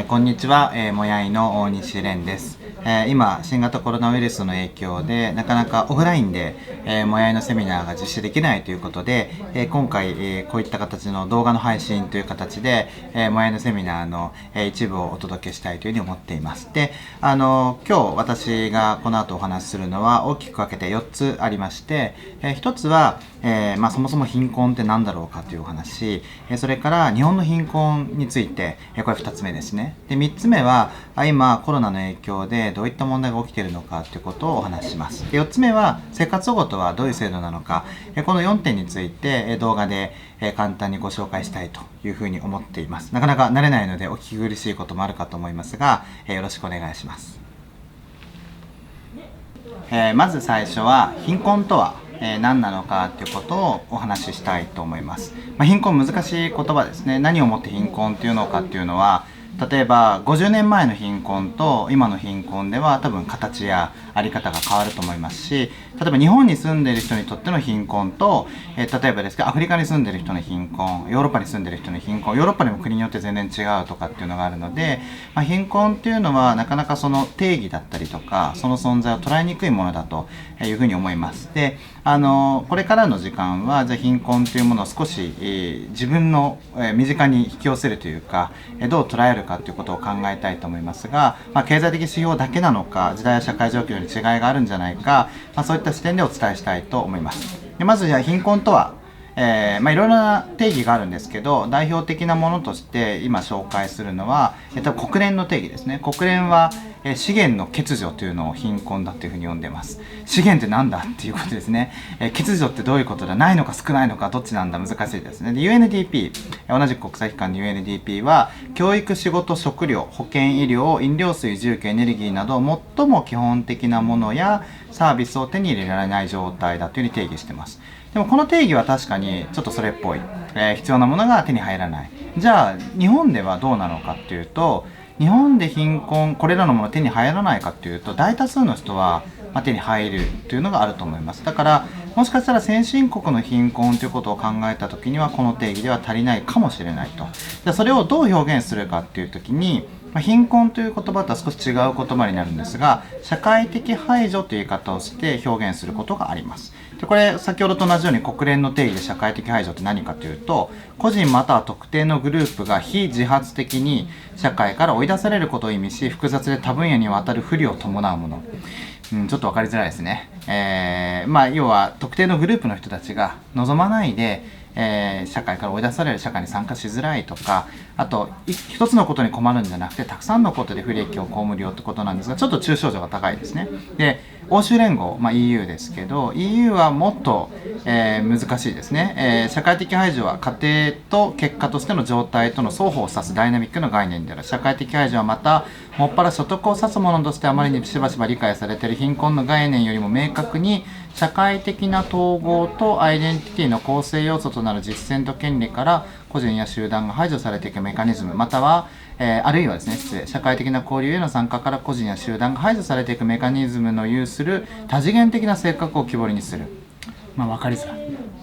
こんにちは、もやいの大西蓮です。今、新型コロナウイルスの影響で、なかなかオフラインで、もやいのセミナーが実施できないということで、今回、こういった形の動画の配信という形で、もやいのセミナーの、一部をお届けしたいというふうに思っています。で、今日私がこの後お話しするのは大きく分けて4つありまして、1つは、そもそも貧困って何だろうかというお話、それから日本の貧困について、これ2つ目ですね。で、3つ目は今コロナの影響でどういった問題が起きているのかということをお話しします。で、4つ目は生活保護とはどういう制度なのか、この4点について動画で簡単にご紹介したいというふうに思っています。なかなか慣れないのでお聞き苦しいこともあるかと思いますが、よろしくお願いします。まず最初は貧困とは何なのかということをお話ししたいと思います。貧困難しい言葉ですね。何をもって貧困というのかっていうのは、例えば50年前の貧困と今の貧困では多分形やあり方が変わると思いますし、例えば日本に住んでいる人にとっての貧困と、例えばですけどアフリカに住んでいる人の貧困、ヨーロッパに住んでいる人の貧困、ヨーロッパでも国によって全然違うとかっていうのがあるので、貧困っていうのはなかなかその定義だったりとかその存在を捉えにくいものだというふうに思います。で、これからの時間はじゃあ貧困というものを少し、自分の、身近に引き寄せるというか、どう捉えるかということを考えたいと思いますが、経済的指標だけなのか、時代や社会状況に違いがあるんじゃないか、そういった視点でお伝えしたいと思います。で、まずじゃあ貧困とはいろいろな定義があるんですけど、代表的なものとして今紹介するのは、国連の定義ですね。国連は資源の欠如というのを貧困だというふうに呼んでます。資源ってなんだっていうことですね。欠如ってどういうことだ、ないのか少ないのかどっちなんだ、難しいですね。で、UNDP、同じく国際機関の UNDP は、教育、仕事、食料、保健、医療、飲料水、住居、エネルギーなど最も基本的なものやサービスを手に入れられない状態だというふうに定義しています。でもこの定義は確かにちょっとそれっぽい、必要なものが手に入らない。じゃあ日本ではどうなのかっていうと、日本で貧困、これらのもの手に入らないかっていうと、大多数の人は手に入るというのがあると思います。だからもしかしたら先進国の貧困ということを考えた時にはこの定義では足りないかもしれないと。じゃあそれをどう表現するかっていう時に、貧困という言葉とは少し違う言葉になるんですが、社会的排除という言い方をして表現することがあります。で、これ先ほどと同じように国連の定義で社会的排除って何かというと、個人または特定のグループが非自発的に社会から追い出されることを意味し、複雑で多分野にわたる不利を伴うもの。ちょっと分かりづらいですね。要は特定のグループの人たちが望まないで、社会から追い出される、社会に参加しづらいとか、あと一つのことに困るんじゃなくてたくさんのことで不利益を被るよってことなんですが、ちょっと抽象度が高いですね。で、欧州連合、EU ですけど、 EU はもっと、難しいですね。社会的排除は家庭と結果としての状態との双方を指すダイナミックな概念である。社会的排除はまたもっぱら所得を指すものとしてあまりにしばしば理解されている貧困の概念よりも明確に社会的な統合とアイデンティティの構成要素となる実践と権利から個人や集団が排除されていくメカニズム、または、あるいはですね、社会的な交流への参加から個人や集団が排除されていくメカニズムの有する多次元的な性格を浮き彫りにする。分かりづらい。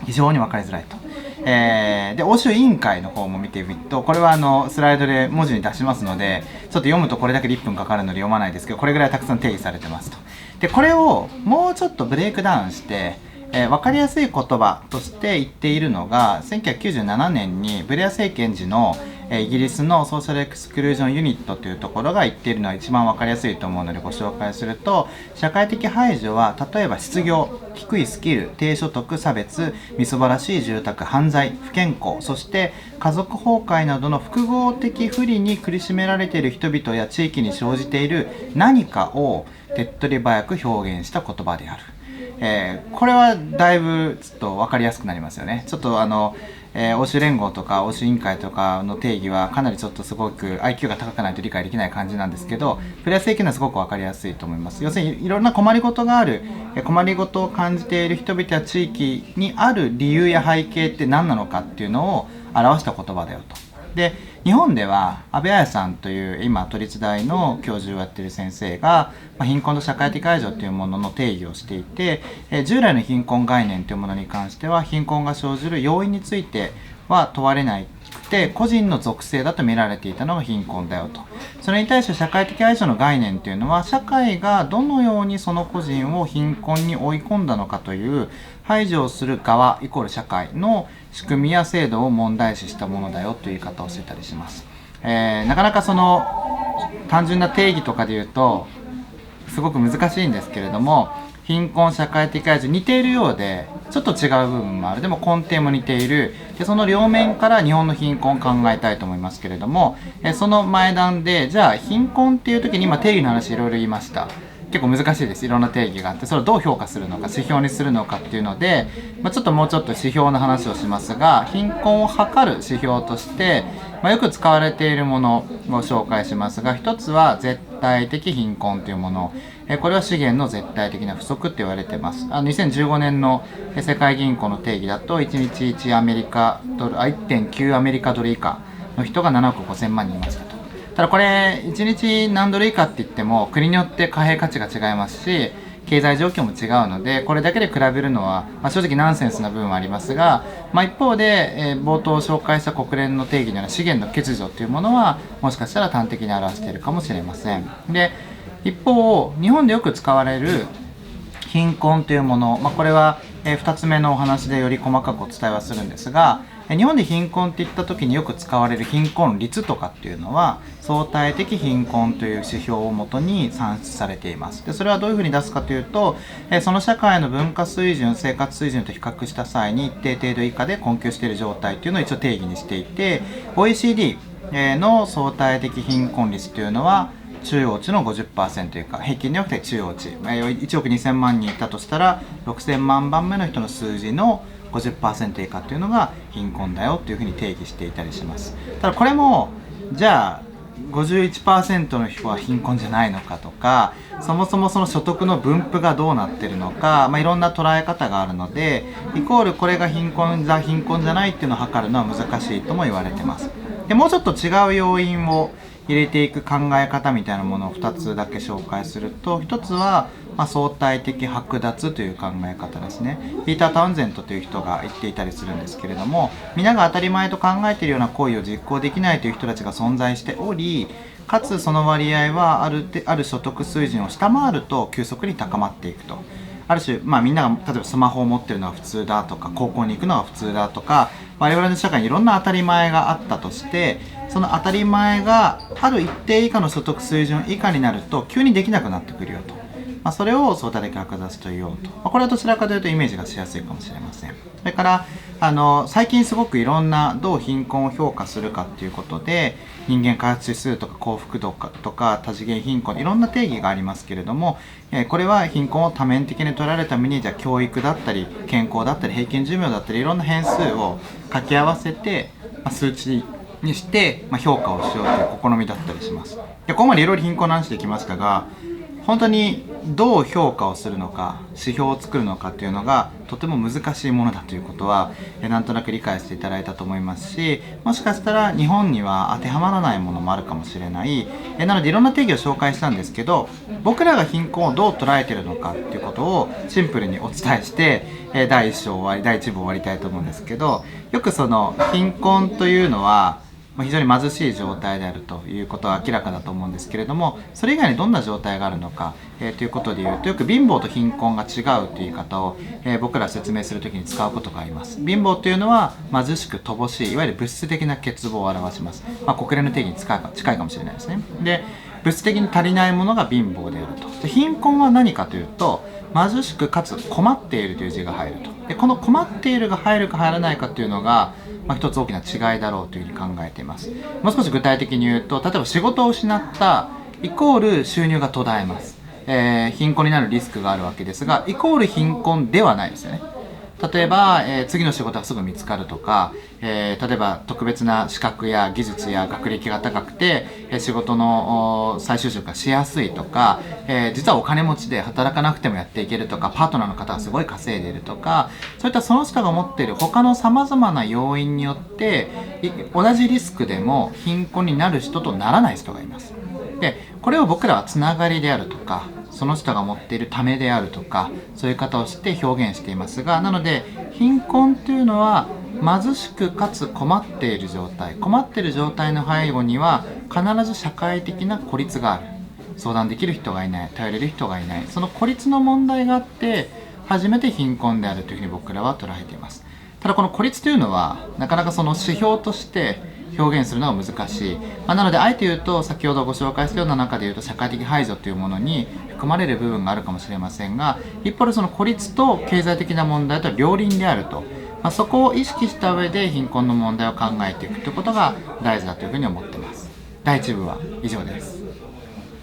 非常に分かりづらいと。で、欧州委員会の方も見てみると、これはスライドで文字に出しますので、ちょっと読むとこれだけで1分かかるので読まないですけど、これぐらいたくさん定義されてますと。で、これをもうちょっとブレイクダウンして、分かりやすい言葉として言っているのが、1997年にブレア政権時のイギリスのソーシャルエクスクルージョンユニットというところが言っているのは一番分かりやすいと思うのでご紹介すると、社会的排除は例えば失業、低いスキル、低所得、差別、みそばらしい住宅、犯罪、不健康、そして家族崩壊などの複合的不利に苦しめられている人々や地域に生じている何かを手っ取り早く表現した言葉である。これはだいぶちょっと分かりやすくなりますよね。ちょっと欧州連合とか欧州委員会とかの定義はかなりちょっとすごく IQ が高くないと理解できない感じなんですけど、プレア政権はすごく分かりやすいと思います。要するにいろんな困りごとがある、困りごとを感じている人々や地域にある理由や背景って何なのかっていうのを表した言葉だよと。で、日本では安倍彩さんという今都立大の教授をやっている先生が、貧困と社会的排除というものの定義をしていて、従来の貧困概念というものに関しては貧困が生じる要因については問われないくて個人の属性だと見られていたのが貧困だよと。それに対して社会的排除の概念というのは、社会がどのようにその個人を貧困に追い込んだのかという排除をする側イコール社会の仕組みや制度を問題視したものだよという言い方をしてたりします。なかなかその単純な定義とかで言うとすごく難しいんですけれども、貧困社会的排除似ているようでちょっと違う部分もある。でも根底も似ている。でその両面から日本の貧困を考えたいと思いますけれども、その前段でじゃあ貧困っていう時に今定義の話いろいろ言いました。結構難しいです。いろんな定義があって、それをどう評価するのか指標にするのかっていうので、ちょっともうちょっと指標の話をしますが、貧困を測る指標として、よく使われているものを紹介しますが、一つは絶対的貧困というもの。これは資源の絶対的な不足って言われています。2015年の世界銀行の定義だと、1日1アメリカドル、1.9アメリカドル以下の人が7億5000万人いましたと。ただこれ1日何ドル以下って言っても国によって貨幣価値が違いますし、経済状況も違うので、これだけで比べるのは、正直ナンセンスな部分はありますが、一方で、冒頭紹介した国連の定義のような資源の欠如というものはもしかしたら端的に表しているかもしれません。で一方、日本でよく使われる貧困というもの、これは2つ目のお話でより細かくお伝えはするんですが、日本で貧困って言った時によく使われる貧困率とかっていうのは相対的貧困という指標をもとに算出されています。でそれはどういうふうに出すかというと、その社会の文化水準、生活水準と比較した際に一定程度以下で困窮している状態というのを一応定義にしていて、 OECD の相対的貧困率というのは中央値の 50% 以下、平均ではなくて中央値、1億2000万人いたとしたら6000万番目の人の数字の 50% 以下というのが貧困だよというふうに定義していたりします。ただこれもじゃあ 51% の人は貧困じゃないのかとか、そもそもその所得の分布がどうなってるのか、いろんな捉え方があるので、イコールこれが貧困じゃないっていうのを測るのは難しいとも言われてます。でもうちょっと違う要因を入れていく考え方みたいなものを2つだけ紹介すると、1つは相対的剥奪という考え方ですね。ピーター・タウンゼントという人が言っていたりするんですけれども、皆が当たり前と考えているような行為を実行できないという人たちが存在しており、かつその割合はある所得水準を下回ると急速に高まっていくと。ある種、みんなが例えばスマホを持ってるのが普通だとか、高校に行くのが普通だとか、我々の社会にいろんな当たり前があったとして、その当たり前がある一定以下の所得水準以下になると急にできなくなってくるよと。それを相対的剥奪と言おうと。これはどちらかというとイメージがしやすいかもしれません。それから最近すごくいろんなどう貧困を評価するかっていうことで、人間開発指数とか幸福度とか多次元貧困、いろんな定義がありますけれども、これは貧困を多面的に捉えるために、じゃあ教育だったり健康だったり平均寿命だったりいろんな変数を掛け合わせて、数値にして、評価をしようという試みだったりします。ここまでいろいろ貧困の話できましたが、本当にどう評価をするのか、指標を作るのかっていうのがとても難しいものだということはなんとなく理解していただいたと思いますし、もしかしたら日本には当てはまらないものもあるかもしれない。なのでいろんな定義を紹介したんですけど、僕らが貧困をどう捉えているのかっていうことをシンプルにお伝えして第1部終わりたいと思うんですけど、よくその貧困というのは非常に貧しい状態であるということは明らかだと思うんですけれども、それ以外にどんな状態があるのか、ということでいうと、よく貧乏と貧困が違うという言い方を、僕ら説明するときに使うことがあります。貧乏というのは貧しく乏しい、いわゆる物質的な欠乏を表します。国連の定義に近いかもしれないですね。で、物質的に足りないものが貧乏であると。で、貧困は何かというと、貧しくかつ困っているという字が入ると。で、この困っているが入るか入らないかというのが一つ大きな違いだろうというふうに考えています。もう少し具体的に言うと、例えば仕事を失ったイコール収入が途絶えます。貧困になるリスクがあるわけですが、イコール貧困ではないですよね。例えば、次の仕事がすぐ見つかるとか、例えば特別な資格や技術や学歴が高くて、仕事の再就職がしやすいとか、実はお金持ちで働かなくてもやっていけるとか、パートナーの方がすごい稼いでいるとか、そういったその人が持っている他のさまざまな要因によって同じリスクでも貧困になる人とならない人がいます。で、これを僕らはつながりであるとか、その人が持っているためであるとか、そういう方をして表現していますが、なので貧困というのは貧しくかつ困っている状態、困っている状態の背後には必ず社会的な孤立がある。相談できる人がいない、頼れる人がいない、その孤立の問題があって初めて貧困であるというふうに僕らは捉えています。ただこの孤立というのはなかなかその指標として表現するのが難しい、なのであえて言うと、先ほどご紹介するような中で言うと社会的排除というものに含まれる部分があるかもしれませんが、一方でその孤立と経済的な問題と両輪であると、そこを意識した上で貧困の問題を考えていくということが大事だというふうに思っています。第1部は以上です。